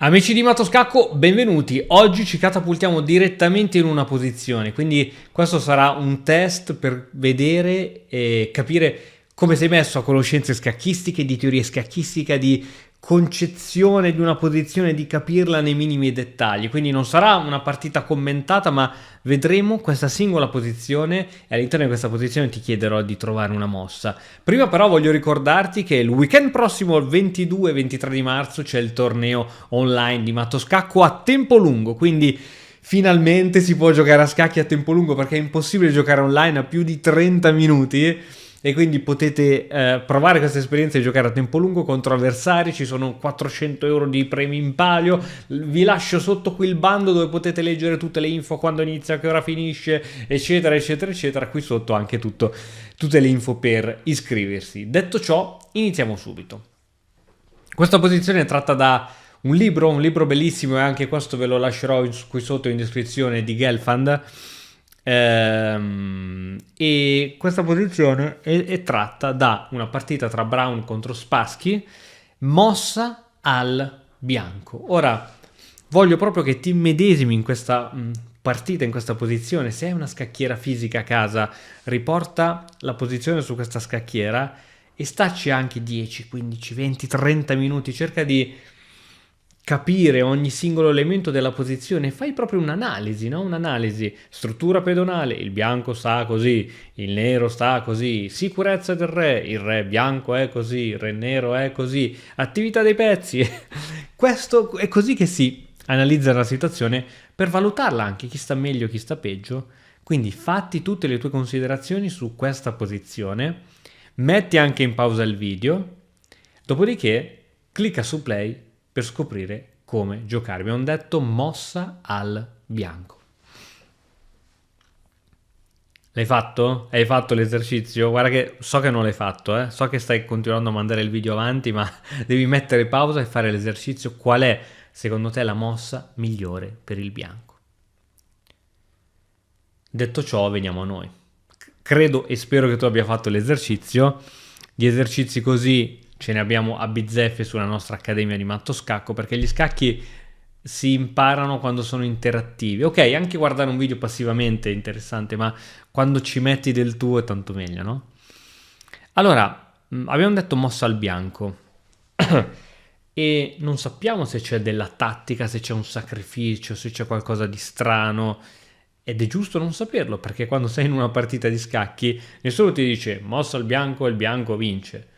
Amici di Matoscacco, benvenuti. Oggi ci catapultiamo direttamente in una posizione, quindi questo sarà un test per vedere e capire come sei messo a conoscenze scacchistiche, di teoria scacchistica, di concezione di una posizione, di capirla nei minimi dettagli. Quindi non sarà una partita commentata, ma vedremo questa singola posizione e all'interno di questa posizione ti chiederò di trovare una mossa. Prima però voglio ricordarti che il weekend prossimo, il 22 e 23 di marzo, c'è il torneo online di Matoscacco a tempo lungo, quindi finalmente si può giocare a scacchi a tempo lungo, perché è impossibile giocare online a più di 30 minuti. E quindi potete provare questa esperienza di giocare a tempo lungo contro avversari. Ci sono 400 euro di premi in palio. Vi lascio sotto qui il bando dove potete leggere tutte le info, quando inizia, che ora finisce, eccetera eccetera eccetera. Qui sotto anche tutte le info per iscriversi. Detto ciò, iniziamo subito. Questa posizione è tratta da un libro bellissimo, e anche questo ve lo lascerò qui sotto in descrizione, di Gelfand. E questa posizione è tratta da una partita tra Brown contro Spassky, mossa al bianco. Ora voglio proprio che ti immedesimi in questa partita, in questa posizione. Se hai una scacchiera fisica a casa, riporta la posizione su questa scacchiera e stacci anche 10, 15, 20, 30 minuti, cerca di capire ogni singolo elemento della posizione. Fai proprio un'analisi, no? Un'analisi, struttura pedonale, il bianco sta così, il nero sta così, sicurezza del re, il re bianco è così, il re nero è così, attività dei pezzi. Questo è così che si analizza la situazione, per valutarla anche, chi sta meglio, chi sta peggio. Quindi fatti tutte le tue considerazioni su questa posizione, metti anche in pausa il video, dopodiché clicca su play per scoprire come giocare. Abbiamo detto mossa al bianco. L'hai fatto? Hai fatto l'esercizio? Guarda che so che non l'hai fatto, so che stai continuando a mandare il video avanti, ma devi mettere pausa e fare l'esercizio. Qual è, secondo te, la mossa migliore per il bianco? Detto ciò, veniamo a noi. Credo e spero che tu abbia fatto l'esercizio. Gli esercizi così ce ne abbiamo a bizzeffe sulla nostra accademia di Matoscacco, perché gli scacchi si imparano quando sono interattivi. Ok, anche guardare un video passivamente è interessante, ma quando ci metti del tuo è tanto meglio, no? Allora, abbiamo detto mossa al bianco e non sappiamo se c'è della tattica, se c'è un sacrificio, se c'è qualcosa di strano. Ed è giusto non saperlo, perché quando sei in una partita di scacchi nessuno ti dice mossa al bianco e il bianco vince.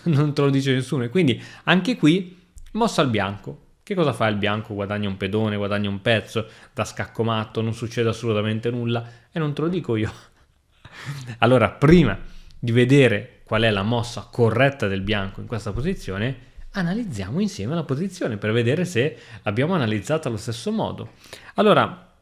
Non te lo dice nessuno. E quindi anche qui mossa al bianco. Che cosa fa il bianco? Guadagna un pedone, guadagna un pezzo, da scaccomatto, non succede assolutamente nulla, e non te lo dico io. Allora, prima di vedere qual è la mossa corretta del bianco in questa posizione, analizziamo insieme la posizione per vedere se l'abbiamo analizzata allo stesso modo. Allora,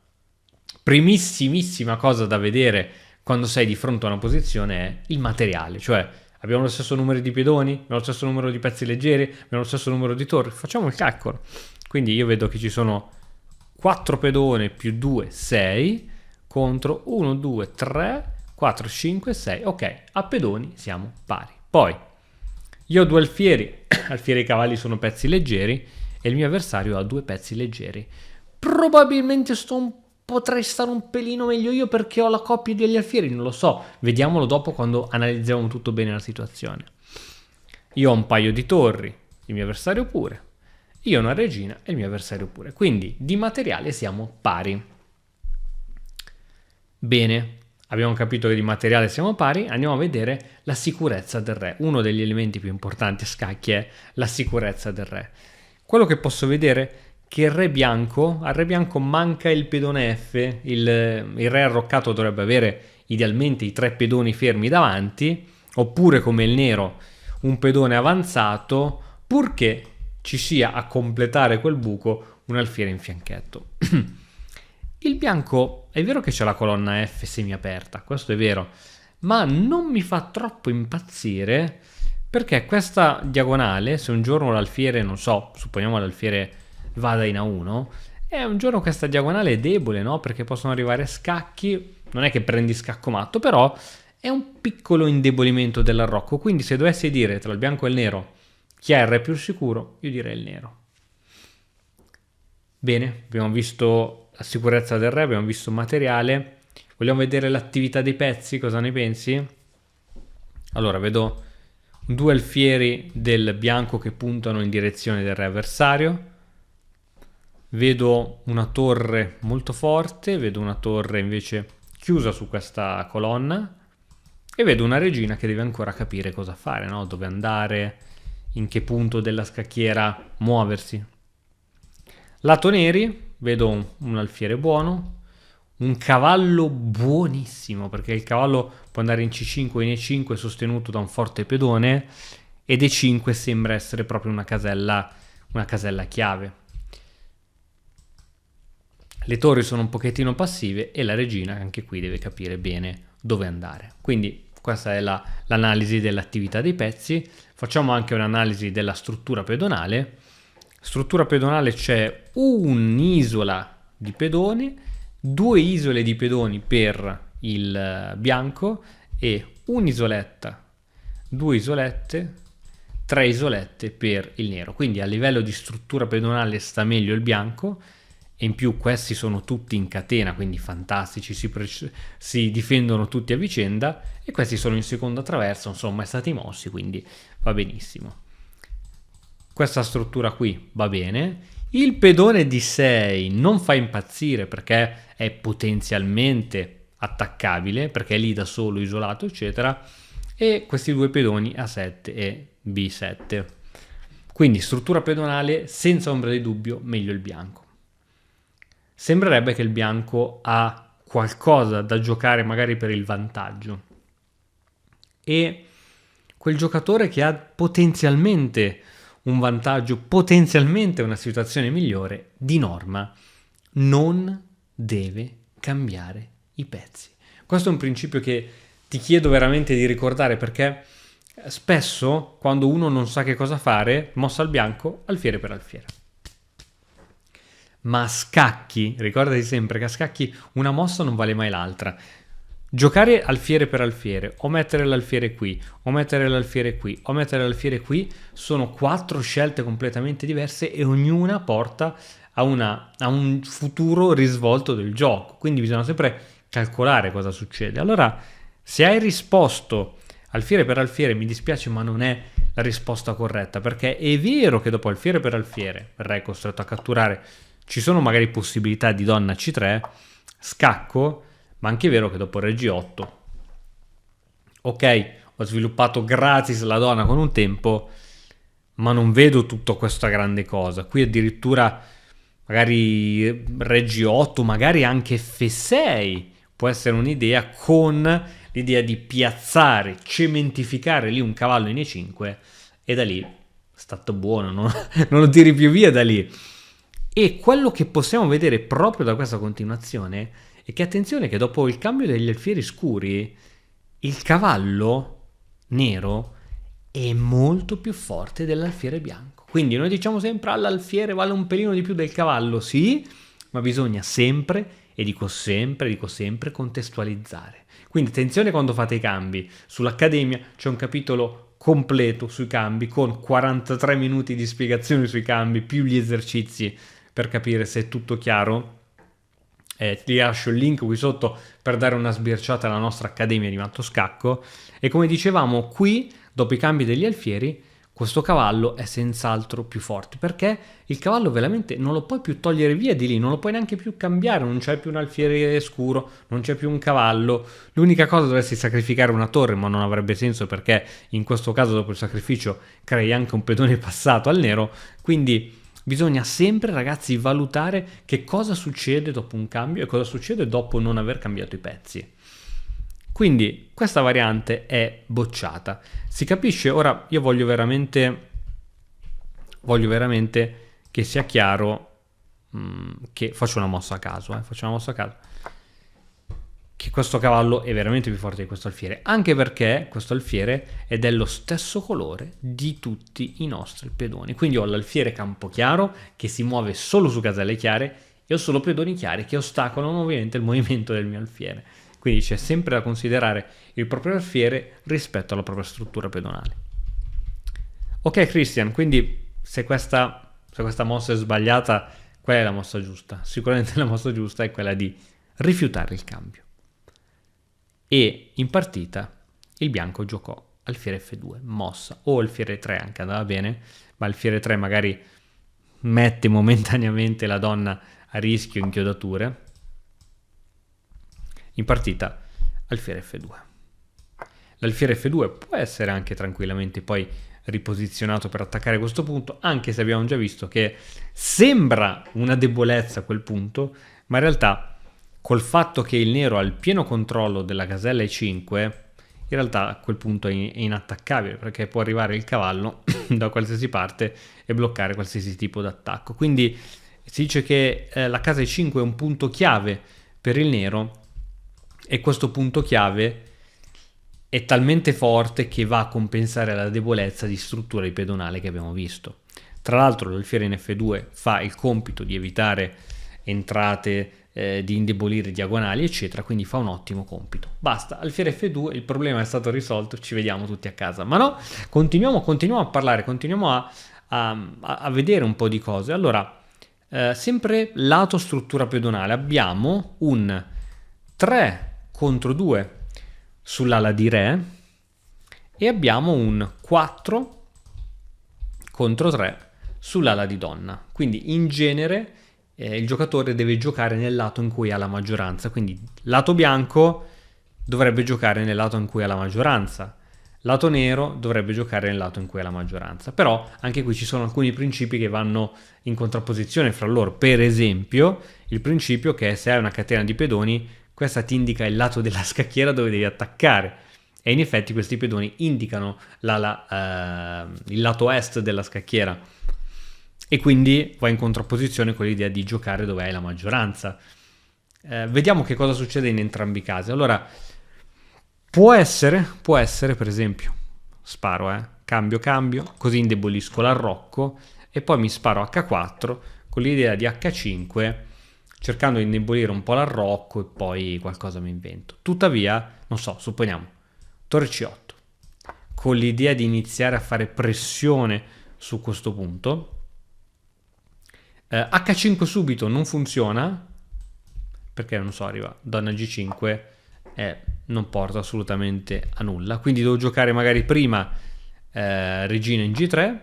primissimissima cosa da vedere quando sei di fronte a una posizione è il materiale, cioè abbiamo lo stesso numero di pedoni, abbiamo lo stesso numero di pezzi leggeri, abbiamo lo stesso numero di torri. Facciamo il calcolo. Quindi io vedo che ci sono 4 pedoni più 2, 6, contro 1, 2, 3, 4, 5, 6. Ok, a pedoni siamo pari. Poi io ho 2 alfieri, alfieri e cavalli sono pezzi leggeri, e il mio avversario ha 2 pezzi leggeri. Probabilmente potrei stare un pelino meglio io, perché ho la coppia degli alfieri, non lo so, vediamolo dopo quando analizziamo tutto bene la situazione. Io ho un paio di torri, il mio avversario pure, io ho una regina e il mio avversario pure, quindi di materiale siamo pari. Bene, abbiamo capito che di materiale siamo pari, andiamo a vedere la sicurezza del re. Uno degli elementi più importanti a scacchi è la sicurezza del re. Quello che posso vedere che al re bianco manca il pedone F, il re arroccato dovrebbe avere idealmente i 3 pedoni fermi davanti, oppure come il nero un pedone avanzato, purché ci sia a completare quel buco un alfiere in fianchetto. Il bianco è vero che c'è la colonna F semiaperta, questo è vero, ma non mi fa troppo impazzire, perché questa diagonale, se un giorno l'alfiere, non so, supponiamo l'alfiere vada in A1, è un giorno questa diagonale è debole, no? Perché possono arrivare scacchi, non è che prendi scaccomatto, però è un piccolo indebolimento dell'arrocco. Quindi se dovessi dire tra il bianco e il nero chi è il re più sicuro, io direi il nero. Bene, abbiamo visto la sicurezza del re, abbiamo visto materiale. Vogliamo vedere l'attività dei pezzi, cosa ne pensi? Allora, vedo 2 alfieri del bianco che puntano in direzione del re avversario. Vedo una torre molto forte, vedo una torre invece chiusa su questa colonna e vedo una regina che deve ancora capire cosa fare, no? Dove andare, in che punto della scacchiera muoversi. Lato neri, vedo un alfiere buono, un cavallo buonissimo, perché il cavallo può andare in C5 e in E5 sostenuto da un forte pedone, ed E5 sembra essere proprio una casella chiave. Le torri sono un pochettino passive e la regina anche qui deve capire bene dove andare. Quindi questa è l'analisi dell'attività dei pezzi. Facciamo anche un'analisi della struttura pedonale. Struttura pedonale, c'è un'isola di pedoni, 2 isole di pedoni per il bianco e un'isoletta, 2 isolette, 3 isolette per il nero. Quindi a livello di struttura pedonale sta meglio il bianco, e in più questi sono tutti in catena, quindi fantastici, si difendono tutti a vicenda, e questi sono in seconda traversa, non sono mai stati mossi, quindi va benissimo. Questa struttura qui va bene. Il pedone D6 non fa impazzire perché è potenzialmente attaccabile, perché è lì da solo, isolato, eccetera. E questi 2 pedoni A7 e B7. Quindi struttura pedonale, senza ombra di dubbio, meglio il bianco. Sembrerebbe che il bianco ha qualcosa da giocare magari per il vantaggio. E quel giocatore che ha potenzialmente un vantaggio, potenzialmente una situazione migliore, di norma non deve cambiare i pezzi. Questo è un principio che ti chiedo veramente di ricordare, perché spesso quando uno non sa che cosa fare, mossa al bianco, alfiere per alfiere. Ma a scacchi, ricordati sempre che a scacchi una mossa non vale mai l'altra. Giocare alfiere per alfiere, o mettere l'alfiere qui, o mettere l'alfiere qui, o mettere l'alfiere qui, sono 4 scelte completamente diverse e ognuna porta a un futuro risvolto del gioco. Quindi bisogna sempre calcolare cosa succede. Allora, se hai risposto alfiere per alfiere, mi dispiace, ma non è la risposta corretta, perché è vero che dopo alfiere per alfiere, il re è costretto a catturare, ci sono magari possibilità di donna C3, scacco, ma anche è vero che dopo re G8, ok, ho sviluppato gratis la donna con un tempo, ma non vedo tutta questa grande cosa. Qui addirittura magari re G8, magari anche F6 può essere un'idea, con l'idea di piazzare, cementificare lì un cavallo in E5, e da lì è stato buono, non lo tiri più via da lì. E quello che possiamo vedere proprio da questa continuazione è che, attenzione, che dopo il cambio degli alfieri scuri, il cavallo nero è molto più forte dell'alfiere bianco. Quindi noi diciamo sempre l'alfiere vale un pelino di più del cavallo, sì, ma bisogna sempre, e dico sempre, contestualizzare. Quindi attenzione quando fate i cambi. Sull'Accademia c'è un capitolo completo sui cambi, con 43 minuti di spiegazioni sui cambi, più gli esercizi, per capire se è tutto chiaro. Ti lascio il link qui sotto per dare una sbirciata alla nostra Accademia di Matto Scacco. E come dicevamo, qui, dopo i cambi degli alfieri, questo cavallo è senz'altro più forte, perché il cavallo veramente non lo puoi più togliere via di lì, non lo puoi neanche più cambiare, non c'è più un alfiere scuro, non c'è più un cavallo. L'unica cosa, dovresti sacrificare una torre, ma non avrebbe senso, perché in questo caso dopo il sacrificio crei anche un pedone passato al nero. Quindi bisogna sempre, ragazzi, valutare che cosa succede dopo un cambio e cosa succede dopo non aver cambiato i pezzi. Quindi questa variante è bocciata. Si capisce? Ora io voglio veramente che sia chiaro, che faccio una mossa a caso, che questo cavallo è veramente più forte di questo alfiere, anche perché questo alfiere è dello stesso colore di tutti i nostri pedoni. Quindi ho l'alfiere campochiaro che si muove solo su caselle chiare, e ho solo pedoni chiari che ostacolano ovviamente il movimento del mio alfiere. Quindi c'è sempre da considerare il proprio alfiere rispetto alla propria struttura pedonale. Ok Christian, quindi se questa mossa è sbagliata, Qual è la mossa giusta? Sicuramente la mossa giusta è quella di rifiutare il cambio. E in partita il bianco giocò alfiere F2, mossa, o alfiere 3 anche andava bene, ma alfiere 3 magari mette momentaneamente la donna a rischio inchiodature. In partita alfiere F2. L'alfiere F2 può essere anche tranquillamente poi riposizionato per attaccare questo punto, anche se abbiamo già visto che sembra una debolezza a quel punto, ma in realtà col fatto che il nero ha il pieno controllo della casella E5, in realtà a quel punto è inattaccabile, perché può arrivare il cavallo da qualsiasi parte e bloccare qualsiasi tipo di attacco. Quindi si dice che la casa E5 è un punto chiave per il nero, e questo punto chiave è talmente forte che va a compensare la debolezza di struttura di pedonale che abbiamo visto. Tra l'altro l'alfiere in F2 fa il compito di evitare entrate, di indebolire diagonali eccetera, quindi fa un ottimo compito. Basta, alfiere F2, il problema è stato risolto, ci vediamo tutti a casa. Ma no, continuiamo a parlare, continuiamo a vedere un po' di cose. Allora, sempre lato struttura pedonale, abbiamo un 3 contro 2 sull'ala di re e abbiamo un 4 contro 3 sull'ala di donna. Quindi in genere il giocatore deve giocare nel lato in cui ha la maggioranza, quindi lato bianco dovrebbe giocare nel lato in cui ha la maggioranza, lato nero dovrebbe giocare nel lato in cui ha la maggioranza. Però anche qui ci sono alcuni principi che vanno in contrapposizione fra loro. Per esempio il principio che se hai una catena di pedoni, questa ti indica il lato della scacchiera dove devi attaccare, e in effetti questi pedoni indicano il lato est della scacchiera, e quindi va in contrapposizione con l'idea di giocare dove hai la maggioranza. Vediamo che cosa succede in entrambi i casi. Allora, può essere per esempio, sparo, cambio, così indebolisco l'arrocco e poi mi sparo H4 con l'idea di H5, cercando di indebolire un po' l'arrocco e poi qualcosa mi invento. Tuttavia, non so, supponiamo torre C8, con l'idea di iniziare a fare pressione su questo punto. H5 subito non funziona, perché non so, arriva donna G5 e non porta assolutamente a nulla, quindi devo giocare magari prima regina in G3,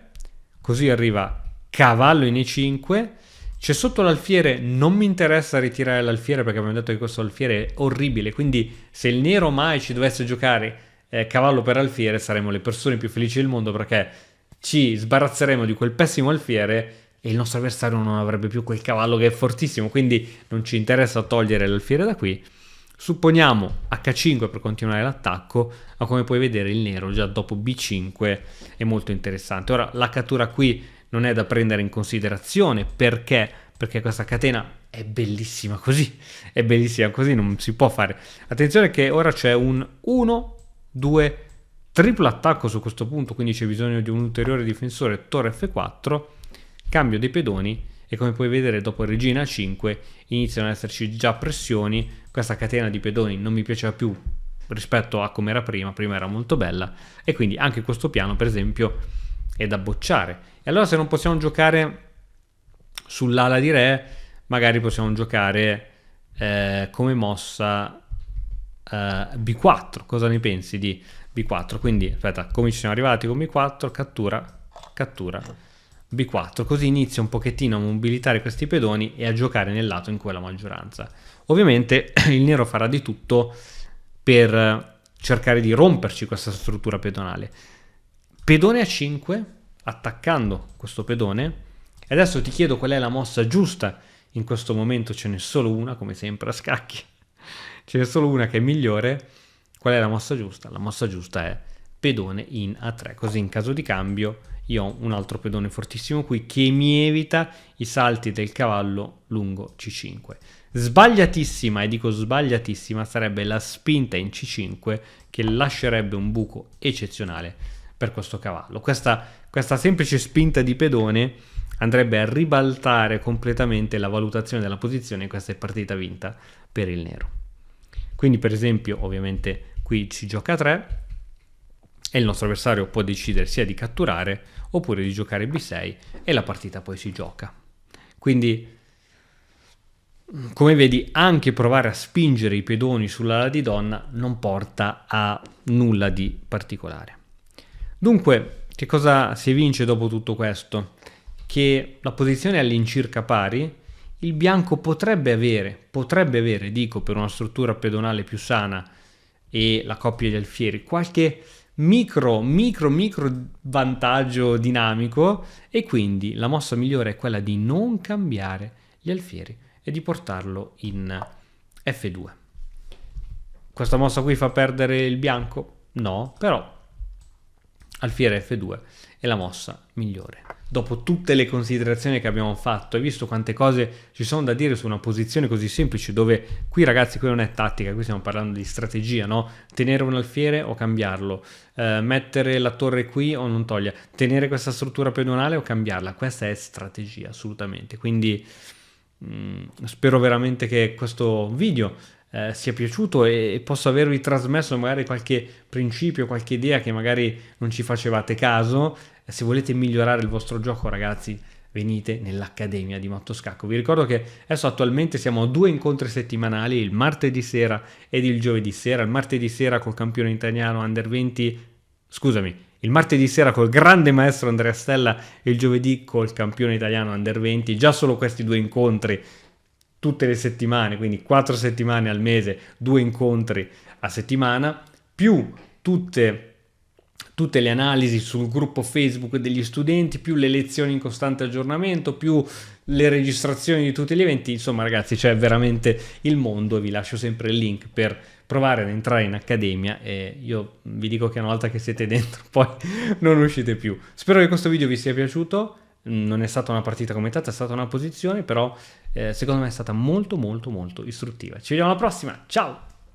così arriva cavallo in E5. C'è sotto l'alfiere, non mi interessa ritirare l'alfiere perché abbiamo detto che questo alfiere è orribile, quindi se il nero mai ci dovesse giocare cavallo per alfiere saremo le persone più felici del mondo, perché ci sbarazzeremo di quel pessimo alfiere e il nostro avversario non avrebbe più quel cavallo che è fortissimo, quindi non ci interessa togliere l'alfiere da qui. Supponiamo H5 per continuare l'attacco, ma come puoi vedere il nero già dopo B5 è molto interessante. Ora la cattura qui non è da prendere in considerazione, perché questa catena è bellissima così, non si può fare. Attenzione che ora c'è un 1, 2, triplo attacco su questo punto, quindi c'è bisogno di un ulteriore difensore, torre F4, cambio dei pedoni e come puoi vedere dopo regina A5 iniziano ad esserci già pressioni. Questa catena di pedoni non mi piaceva più rispetto a come era prima era molto bella, e quindi anche questo piano per esempio è da bocciare. E allora se non possiamo giocare sull'ala di re, magari possiamo giocare come mossa B4. Cosa ne pensi di B4? Quindi aspetta, come ci siamo arrivati con B4, cattura B4, così inizia un pochettino a mobilitare questi pedoni e a giocare nel lato in cui è la maggioranza. Ovviamente il nero farà di tutto per cercare di romperci questa struttura pedonale. Pedone A5, attaccando questo pedone, e adesso ti chiedo qual è la mossa giusta. In questo momento ce n'è solo una, come sempre a scacchi, ce n'è solo una che è migliore. Qual è la mossa giusta? La mossa giusta è pedone in A3, così in caso di cambio io ho un altro pedone fortissimo qui che mi evita i salti del cavallo lungo C5. Sbagliatissima, e dico sbagliatissima, sarebbe la spinta in C5 che lascerebbe un buco eccezionale per questo cavallo. Questa semplice spinta di pedone andrebbe a ribaltare completamente la valutazione della posizione, e questa è partita vinta per il nero. Quindi per esempio ovviamente qui si gioca a 3 e il nostro avversario può decidere sia di catturare oppure di giocare B6 e la partita poi si gioca. Quindi come vedi, anche provare a spingere i pedoni sull'ala di donna non porta a nulla di particolare. Dunque, che cosa si evince dopo tutto questo? Che la posizione è all'incirca pari, il bianco potrebbe avere, dico, per una struttura pedonale più sana e la coppia di alfieri, qualche micro vantaggio dinamico, e quindi la mossa migliore è quella di non cambiare gli alfieri e di portarlo in F2. Questa mossa qui fa perdere il bianco? No, però alfiere F2 è la mossa migliore. Dopo tutte le considerazioni che abbiamo fatto, hai visto quante cose ci sono da dire su una posizione così semplice, dove qui, ragazzi, qui non è tattica, qui stiamo parlando di strategia, no? Tenere un alfiere o cambiarlo, mettere la torre qui o non togliere, tenere questa struttura pedonale o cambiarla, questa è strategia, assolutamente. Quindi spero veramente che questo video sia piaciuto e possa avervi trasmesso magari qualche principio, qualche idea che magari non ci facevate caso. Se volete migliorare il vostro gioco, ragazzi, venite nell'Accademia di Matto Scacco. Vi ricordo che adesso attualmente siamo a 2 incontri settimanali, il martedì sera ed il giovedì sera. Il martedì sera col campione italiano Under 20, scusami, il martedì sera col grande maestro Andrea Stella e il giovedì col campione italiano Under 20. Già solo questi 2 incontri tutte le settimane, quindi 4 settimane al mese, 2 incontri a settimana, più tutte le analisi sul gruppo Facebook degli studenti, più le lezioni in costante aggiornamento, più le registrazioni di tutti gli eventi. Insomma, ragazzi, c'è veramente il mondo, e vi lascio sempre il link per provare ad entrare in accademia, e io vi dico che una volta che siete dentro poi non uscite più. Spero che questo video vi sia piaciuto. Non è stata una partita commentata, è stata una posizione, però secondo me è stata molto istruttiva. Ci vediamo alla prossima, ciao!